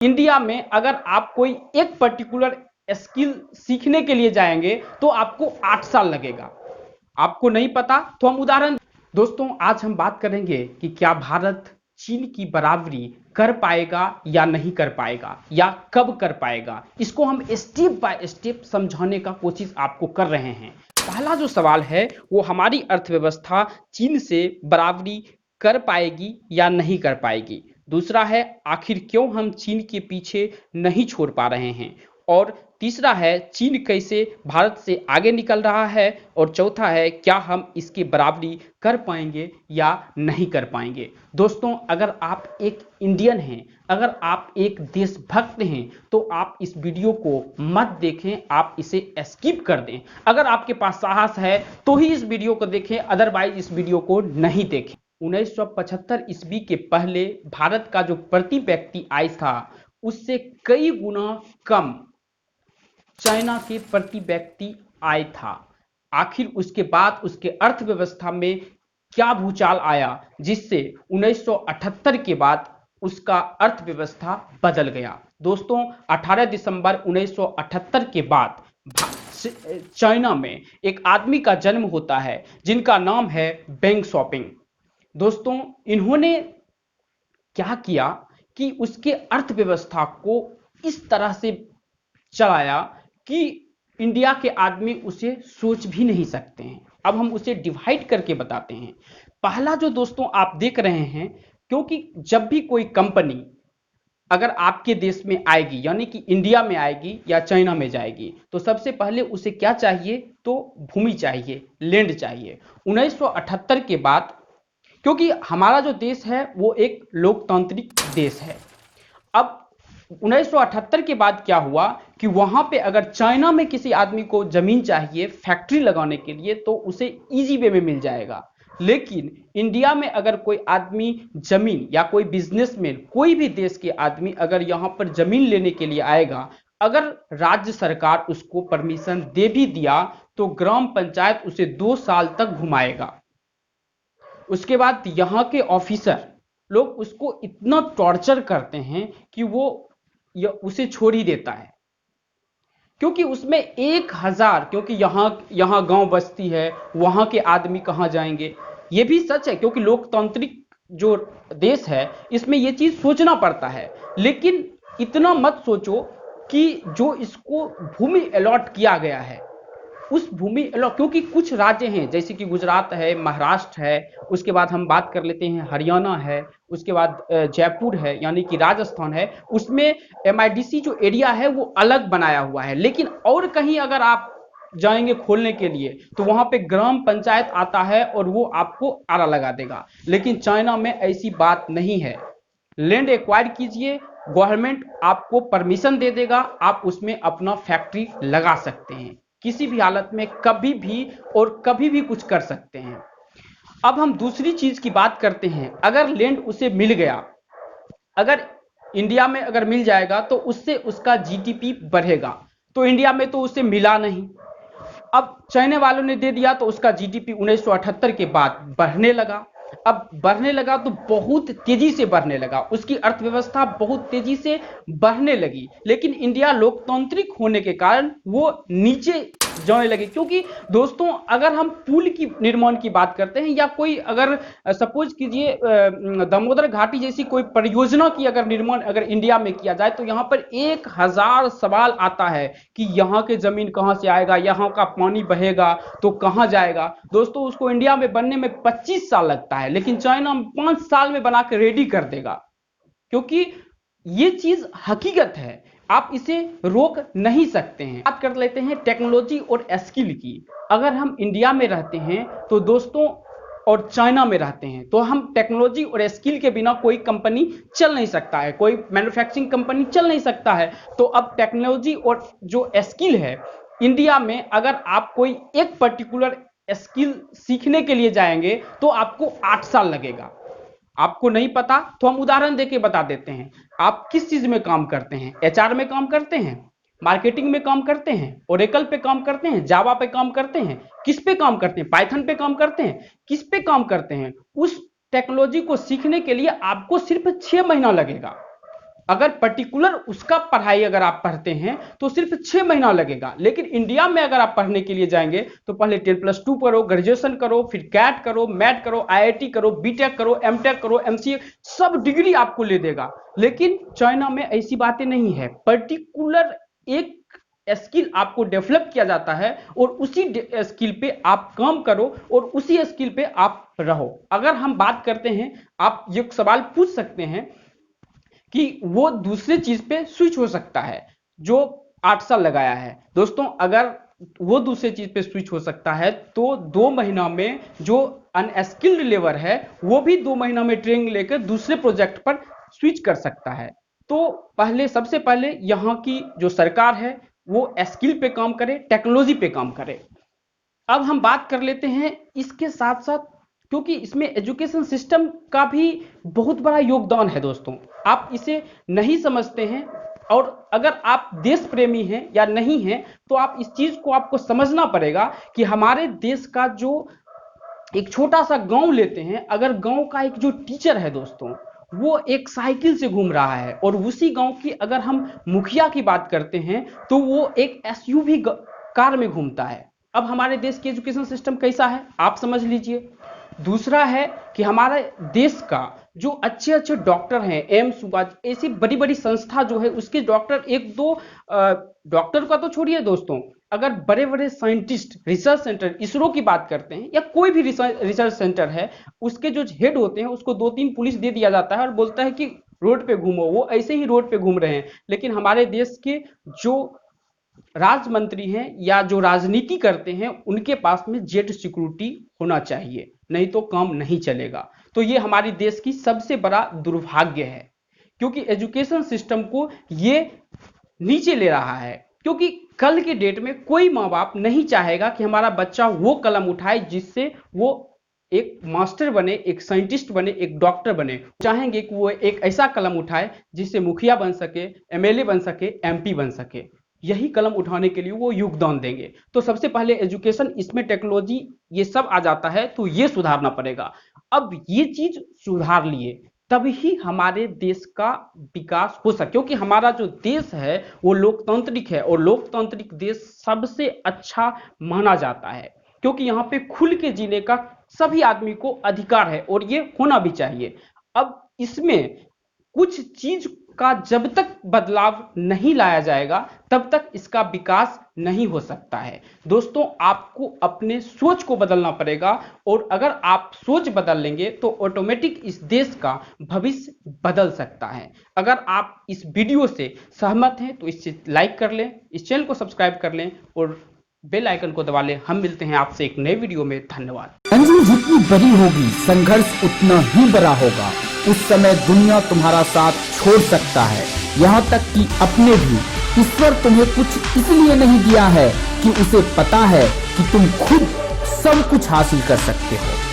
India में अगर आप कोई एक पर्टिकुलर स्किल सीखने के लिए जाएंगे तो आपको 8 साल लगेगा। आपको नहीं पता तो हम उदाहरण। दोस्तों आज हम बात करेंगे कि क्या भारत चीन की बराबरी कर पाएगा या नहीं कर पाएगा या कब कर पाएगा। इसको हम स्टेप बाय स्टेप समझाने का कोशिश आपको कर रहे हैं। पहला जो सवाल है वो हमारी अर्थव्यवस्था चीन से बराबरी कर पाएगी या नहीं कर पाएगी। दूसरा है आखिर क्यों हम चीन के पीछे नहीं छोड़ पा रहे हैं। और तीसरा है चीन कैसे भारत से आगे निकल रहा है। और चौथा है क्या हम इसकी बराबरी कर पाएंगे या नहीं कर पाएंगे। दोस्तों अगर आप एक इंडियन हैं, अगर आप एक देशभक्त हैं तो आप इस वीडियो को मत देखें, आप इसे स्किप कर दें। अगर आपके पास साहस है तो ही इस वीडियो को देखें, अदरवाइज इस वीडियो को नहीं देखें। 1975 ईस्वी के पहले भारत का जो प्रति व्यक्ति आय था उससे कई गुना कम चाइना के प्रति व्यक्ति आय था। आखिर उसके बाद उसके अर्थव्यवस्था में क्या भूचाल आया जिससे 1978 के बाद उसका अर्थव्यवस्था बदल गया। दोस्तों 18 दिसंबर 1978 के बाद चाइना में एक आदमी का जन्म होता है जिनका नाम है डेंग शॉपिंग। दोस्तों इन्होंने क्या किया कि उसके अर्थव्यवस्था को इस तरह से चलाया कि इंडिया के आदमी उसे सोच भी नहीं सकते हैं। अब हम उसे डिवाइड करके बताते हैं। पहला जो दोस्तों आप देख रहे हैं, क्योंकि जब भी कोई कंपनी अगर आपके देश में आएगी यानी कि इंडिया में आएगी या चाइना में जाएगी तो सबसे पहले उसे क्या चाहिए, तो भूमि चाहिए, लैंड चाहिए। 1978 के बाद, क्योंकि हमारा जो देश है वो एक लोकतांत्रिक देश है। अब 1978 के बाद क्या हुआ कि वहां पे अगर चाइना में किसी आदमी को जमीन चाहिए फैक्ट्री लगाने के लिए तो उसे इजी वे में मिल जाएगा। लेकिन इंडिया में अगर कोई आदमी जमीन या कोई बिजनेसमैन, कोई भी देश के आदमी अगर यहां पर जमीन लेने के लिए आएगा, अगर राज्य सरकार उसको परमिशन दे भी दिया तो ग्राम पंचायत उसे 2 साल तक घुमाएगा। उसके बाद यहाँ के ऑफिसर लोग उसको इतना टॉर्चर करते हैं कि वो उसे छोड़ ही देता है, क्योंकि उसमें 1000, क्योंकि यहाँ यहाँ गांव बस्ती है, वहां के आदमी कहाँ जाएंगे। ये भी सच है क्योंकि लोकतांत्रिक जो देश है इसमें ये चीज सोचना पड़ता है। लेकिन इतना मत सोचो कि जो इसको भूमि अलॉट किया गया है उस भूमि, क्योंकि कुछ राज्य हैं जैसे कि गुजरात है, महाराष्ट्र है, उसके बाद हम बात कर लेते हैं हरियाणा है, उसके बाद जयपुर है यानी कि राजस्थान है, उसमें एमआईडीसी जो एरिया है वो अलग बनाया हुआ है। लेकिन और कहीं अगर आप जाएंगे खोलने के लिए तो वहां पे ग्राम पंचायत आता है और वो आपको आरा लगा देगा। लेकिन चाइना में ऐसी बात नहीं है। लैंड एक्वायर कीजिए, गवर्नमेंट आपको परमिशन दे देगा, आप उसमें अपना फैक्ट्री लगा सकते हैं किसी भी हालत में, कभी भी और कभी भी कुछ कर सकते हैं। अब हम दूसरी चीज की बात करते हैं। अगर लैंड उसे मिल गया, अगर इंडिया में अगर मिल जाएगा तो उससे उसका जीडीपी बढ़ेगा, तो इंडिया में तो उसे मिला नहीं। अब चाइना वालों ने दे दिया तो उसका जीडीपी 1978 के बाद बढ़ने लगा। अब बढ़ने लगा तो बहुत तेजी से बढ़ने लगा, उसकी अर्थव्यवस्था बहुत तेजी से बढ़ने लगी। लेकिन इंडिया लोकतांत्रिक होने के कारण वो नीचे जाने लगे। क्योंकि दोस्तों अगर हम पुल की निर्माण की बात करते हैं या कोई अगर सपोज कीजिए दामोदर घाटी जैसी कोई परियोजना की अगर निर्माण अगर इंडिया में किया जाए तो यहाँ पर 1000 सवाल आता है कि यहाँ के जमीन कहाँ से आएगा, यहाँ का पानी बहेगा तो कहाँ जाएगा। दोस्तों उसको इंडिया में बनने में 25 साल लगता है, लेकिन चाइना 5 साल में बना के रेडी कर देगा। क्योंकि ये चीज हकीकत है, आप इसे रोक नहीं सकते हैं। बात कर लेते हैं टेक्नोलॉजी और स्किल की। अगर हम इंडिया में रहते हैं तो दोस्तों और चाइना में रहते हैं तो हम टेक्नोलॉजी और स्किल के बिना कोई कंपनी चल नहीं सकता है, कोई मैन्युफैक्चरिंग कंपनी चल नहीं सकता है। तो अब टेक्नोलॉजी और जो स्किल है इंडिया में, अगर आप कोई एक पर्टिकुलर स्किल सीखने के लिए जाएंगे तो आपको 8 साल लगेगा। आपको नहीं पता तो हम उदाहरण देके बता देते हैं। आप किस चीज में काम करते हैं? एचआर में काम करते हैं, मार्केटिंग में काम करते हैं, ओरेकल पे काम करते हैं, जावा पे काम करते हैं, किस पे काम करते हैं? पाइथन पे काम करते हैं, किस पे काम करते हैं? उस टेक्नोलॉजी को सीखने के लिए आपको सिर्फ 6 महीना लगेगा। अगर पर्टिकुलर उसका पढ़ाई अगर आप पढ़ते हैं तो सिर्फ 6 महीना लगेगा, लेकिन इंडिया में अगर आप पढ़ने के लिए जाएंगे तो पहले 10+2 करो, ग्रेजुएशन करो, फिर कैट करो, मैट करो, आईआईटी करो, बीटेक करो, एमटेक करो, एमसीए, सब डिग्री आपको ले देगा। लेकिन चाइना में ऐसी बातें नहीं है, पर्टिकुलर एक स्किल आपको डेवलप किया जाता है और उसी स्किल पे आप काम करो और उसी स्किल पे आप रहो। अगर हम बात करते हैं, आप ये सवाल पूछ सकते हैं कि वो दूसरे चीज पे स्विच हो सकता है जो 8 साल लगाया है। दोस्तों, अगर वो दूसरे चीज पे स्विच हो सकता है तो 2 महीना में जो अनस्किल्ड लेबर है वो भी 2 महीना में ट्रेनिंग लेकर दूसरे प्रोजेक्ट पर स्विच कर सकता है। तो सबसे पहले यहाँ की जो सरकार है वो स्किल पे काम करे, टेक्नोलॉजी पे काम करे। अब हम बात कर लेते हैं इसके साथ साथ, क्योंकि इसमें एजुकेशन सिस्टम का भी बहुत बड़ा योगदान है दोस्तों, आप इसे नहीं समझते हैं। और अगर आप देश प्रेमी हैं या नहीं हैं तो आप इस चीज को आपको समझना पड़ेगा कि हमारे देश का जो एक छोटा सा गांव लेते हैं, अगर गांव का एक जो टीचर है दोस्तों वो एक साइकिल से घूम रहा है, और उसी गांव की अगर हम मुखिया की बात करते हैं तो वो एक एसयूवी कार में घूमता है। अब हमारे देश की एजुकेशन सिस्टम कैसा है आप समझ लीजिए। दूसरा है कि हमारे देश का जो अच्छे अच्छे डॉक्टर हैं, एम्स, ऐसी बड़ी बड़ी संस्था जो है उसके डॉक्टर, एक दो डॉक्टर का तो छोड़िए दोस्तों, अगर बड़े बड़े साइंटिस्ट, रिसर्च सेंटर, इसरो की बात करते हैं या कोई भी रिसर्च सेंटर है, उसके जो हेड होते हैं उसको 2-3 पुलिस दे दिया जाता है और बोलता है कि रोड पे घूमो, वो ऐसे ही रोड पे घूम रहे हैं। लेकिन हमारे देश के जो राज्य मंत्री हैं या जो राजनीति करते हैं उनके पास में जेट सिक्योरिटी होना चाहिए, नहीं तो काम नहीं चलेगा। तो ये हमारे देश की सबसे बड़ा दुर्भाग्य है, क्योंकि एजुकेशन सिस्टम को ये नीचे ले रहा है। क्योंकि कल के डेट में कोई माँ बाप नहीं चाहेगा कि हमारा बच्चा वो कलम उठाए जिससे वो एक मास्टर बने, एक साइंटिस्ट बने, एक डॉक्टर बने। चाहेंगे कि वो एक ऐसा कलम उठाए जिससे मुखिया बन सके, एमएलए बन सके, एमपी बन सके। यही कलम उठाने के लिए वो योगदान देंगे। तो सबसे पहले एजुकेशन, इसमें टेक्नोलॉजी, ये सब आ जाता है तो ये सुधारना पड़ेगा। अब ये चीज सुधार लिए तभी हमारे देश का विकास हो सके, क्योंकि हमारा जो देश है वो लोकतांत्रिक है और लोकतांत्रिक देश सबसे अच्छा माना जाता है, क्योंकि यहाँ पे खुल के जीने का सभी आदमी को अधिकार है और ये होना भी चाहिए। अब इसमें कुछ चीज का जब तक बदलाव नहीं लाया जाएगा तब तक इसका विकास नहीं हो सकता है। दोस्तों, आपको अपने सोच को बदलना पड़ेगा, और अगर आप सोच बदल लेंगे तो ऑटोमेटिक इस देश का भविष्य बदल सकता है। अगर आप इस वीडियो से सहमत हैं तो इसे लाइक कर लें, इस चैनल को सब्सक्राइब कर लें और बेल आइकन को दबा लें। हम मिलते हैं आपसे एक नए वीडियो में। धन्यवाद। मंजिल जितनी बड़ी होगी संघर्ष उतना ही बड़ा होगा। उस समय दुनिया तुम्हारा साथ छोड़ सकता है, यहाँ तक कि अपने भी। ईश्वर तुम्हें कुछ इसलिए नहीं दिया है कि उसे पता है कि तुम खुद सब कुछ हासिल कर सकते हो।